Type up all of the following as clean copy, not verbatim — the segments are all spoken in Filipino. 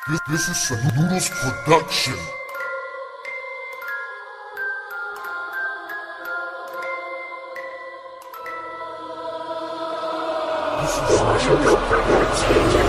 This is a Noodles production.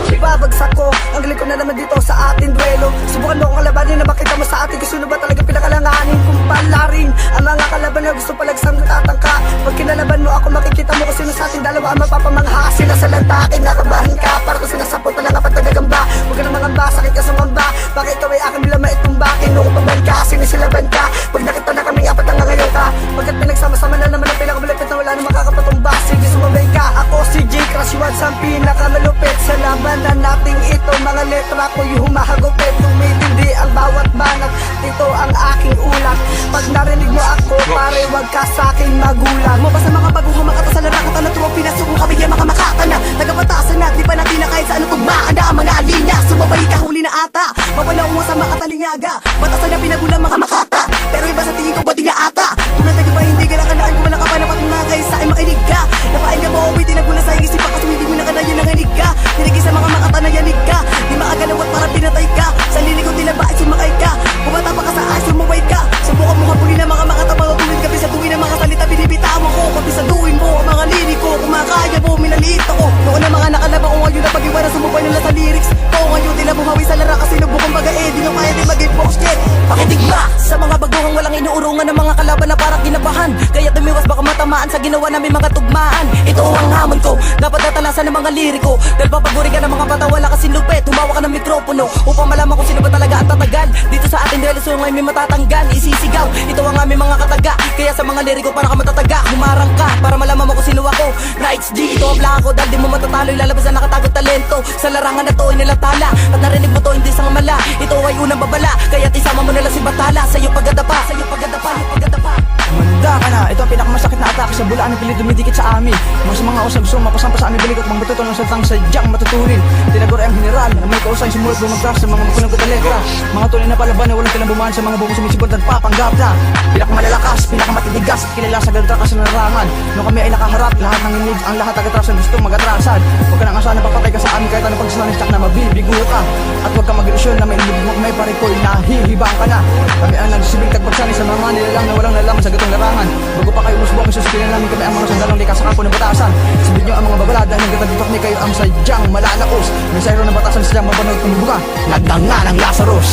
Ibabagsak ko, ang galing ko na naman dito sa ating duelo. Subukan mo akong kalabanin na makita mo sa atin kung sino ba talaga pinakalanganin kung palarin ang mga kalaban na gusto palagsang natatangka. Pag kinalaban mo ako, makikita mo kung sino sa ating dalawa ang mapapamangha. Sila sa lantakin, nakabahan ka para kung sinasapot na lang kapag nagagamba. Huwag ka nang mangamba, sakit ka sumamba. Bakit ikaw ay aking bila maitumba? Kinuko pa ban ka, sinisilaban ka. Pag nakita na kaming apat ang ngayon ka, pagkat pinagsama-sama na naman ang pinakamalapit na wala na makakapatumba. Sige, sumabay ka, ako si J. Crush Watts ang pinakamalupit sa labanan nating ito. Mga letra ko yung humahagupit, tumitindi ang bawat banat. Ito ang aking ulat. Pag narinig mo ako, pare, wag ka sa aking magulat. Mo ba sa mga bagong humakata sa larangat na tuwang pinasok mo kami kaya makamakata na nagapatasan na, di pa natin na kahit sa ano tugmaan na ang mga linya. Sumabay ka, huli na ata, mapalaw mo sa mga talingaga. Batasan na pinagulang mga makata, pero iba sa tingin ko ba di na ata. Kung natayo pa hindi ka nakalaan, kung wala ka pa na patunga kayo sa akin makinig ka. Napain ka mo, uwi, tinagulan sa isip pa kasi hindi mo na kanayan nanganig ka. Pinagay sa mga makata na yanig ka, di makagalaw at parang pinatay ka. Sa lilig ko tila ba ay sumakay ka, bumata pa ka sa ayos, sumabay ka. Subukan mo hapuli na mga makata, matutulid ka sa tuwin ng mga salita, binibitawan ko. Kabisaduhin mo ang mga liriko, kung makaya mo, minaliit ako. Noon ang mga nakalabang ko ngayon na pag-iwara, sumubay nila sa lyrics ko. Ngayon tila bumawi sa lara kasi nabukang baga di nang kaya di maging box shit. Pakitigma sa mga baguhang walang inuurungan ng mga kalaban na parang kinabahan. Kaya tumiwas baka matamaan sa ginawa namin mga tugmaan. Ito ang hamon ko, dapat natalasan ng mga liriko. Dahil papaguri ka ng mga bata, wala kasing lupet. Humawa ka ng mikropono upang malaman kung sino ba talaga ang tatagal. Dito sa ating relasyon ngayon may matatanggal, isisigaw. Ito ang aming mga kataga, kaya sa mga liriko para ka matataga. Humarang ka para malaman mo kung sino ako. Nights G, ito ang plaka ko dahil di mo matatalo. Ilalabas ang nakatagod talento sa larangan na to ay nilatala. At narinig mo to hindi sa mala, ito ay unang babala. Kaya isama mo nila si Batala sa iyong pagdadapa, sa iyong pagdadapa, iyong pagdadapa. Manda ka na, ito ang pinakamasakit na atake sa bulaan ng pilit dumidikit sa amin. Mga sa mga usap gusto mapasampa sa aming balik at mga batuto ng saltang sadyang matuturin. Tinagor ay ang general na may kausay simulat bumagkas sa mga makunang at letra. Mga tunay na palaban na walang kailang bumaan sa mga bukong sumisipot at papanggap na pinakamalalakas, pinakamatitigas, kilala sa gantrakas na narangan. Nung kami ay nakaharap, lahat ng inig, ang lahat agatrasan gusto magatrasan. Huwag ka nang asahan na papatay ka sa amin kahit anong pagsasanistak na mabibigo ka. At huwag ka mag-ilusyon na may ilibig may parikoy na hihibang ka na. Kami ang nagsisibing tagpagsani sa mga nilalang na walang nalaman sa gatong larangan. Bago pa kayo musbong, susukinan namin kami ang mga sandalong likas sa kampo ng batasan. Sabihin nyo ang mga babala dahil nagkatagitok ni kayo ang sadyang malalaos. May sayro ng batasan sadyang mapanood kung buka. Nagdanga ng Lazarus.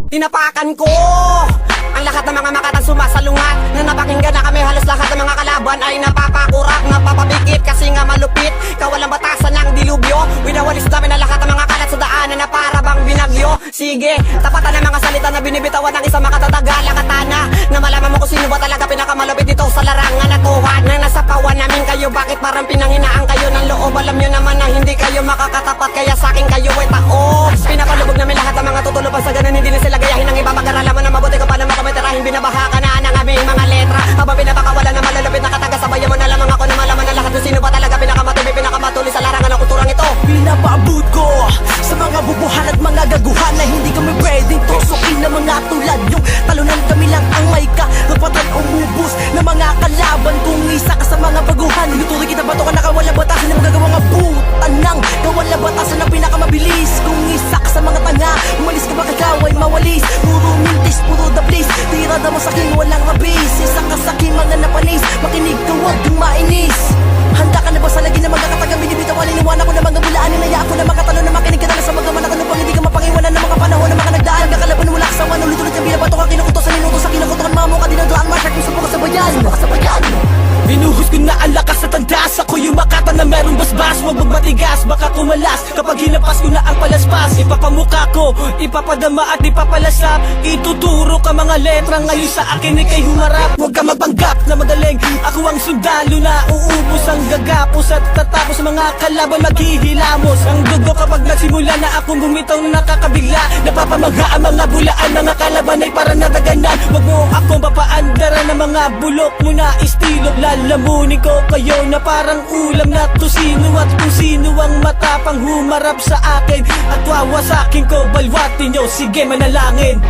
Tinapakan ko ang lahat ng mga makatang sumasalungat. Na napakinggan na kami, halos lahat ng mga kalaban ay napapakurak, napapabikit kasi nga malupit. Kawalang batasan ng dilubyo, winawalis namin ang lahat ng mga kalat sa daanan na para bang binagyo. Sige, tapatan ng mga salita na binibitawan ng isang makatataga lakatana. Na malaman mo kung sino ba talaga pinakamalupit dito sa larangan na tuhan. Nang nasa kawan namin kayo, bakit parang pinanghinaan kayo ng loob? Alam nyo naman na hindi kayo makakatapat, kaya sa akin kayo ay taob. Pinapalubog namin lahat ng mga tutulupan sa ganun, hindi na sila gayahin ng iba. Pag-aralaman na mabuti ko pa na makamitirahin, binabaha ka na ng aming mga letra. Habang pinapakawalan na malalupit na kataga, sabayan mo na lamang ako na malaman na lahat kung sino ba talaga pinakamatuloy, pinakamatuloy sa larangan ng kulturang ito. Pinapaabot ko sa mga bubuhan at mga gaguhan na hindi kami pwedeng tusukin na mga tulad yung talunan kami lang ang may karapatan umubos na mga kalaban. Kung isa ka sa mga baguhan, inutuloy kita bato ka na kawala batasan na magagawang abutan ng kawala batasan na pinakamabilis. Kung isa ka sa mga tanga, umalis ka ba kagaway mawalis. Puro mintis, puro dablis, tirada mo sa akin walang rabis. Isa ka sa akin mga napanis, makinig ka wag kang mainis. Handa ka na ba sa lagi na mga katagang binibitawan? Iniwan ako na mga bulaan, nilaya ako na makatalo na makinig ka na sa mga manakano pang hindi ka mapangiwanan ng mga panahon na mga nagdaan. Nakalaban wala kasawan, ulit-ulit kang binabato ka, kinukutosan, inutos sa kinukutokan, mamo ka dinadaan, marshak mo sa kasabayan. Binuhos ko na ang lakas sa tandas. Ako yung makata na merong basbas. Huwag magmatigas, baka kumalas. Kapag hinampas ko na ang palaspas, ipapamuka ko, ipapadama at ipapalasap. Ituturo ka mga letra ngayon sa akin ikay humarap. Huwag ka magpanggap na magaling, ako ang sundalo na uubos ang gagapos. At tatapos mga kalaban maghihilamos. Ang dugo kapag nagsimula na akong bumitaw na nakakabigla. Napapamangha ang mga bulaan, mga kalaban ay parang nataganan. Huwag mo akong papaandara ng mga bulok mo na estilo. Lalamunin ko kayo na parang ulam na tusino. At kung sino ang matapang humarap sa akin at wawasakin ko, balwatin nyo, sige manalangin.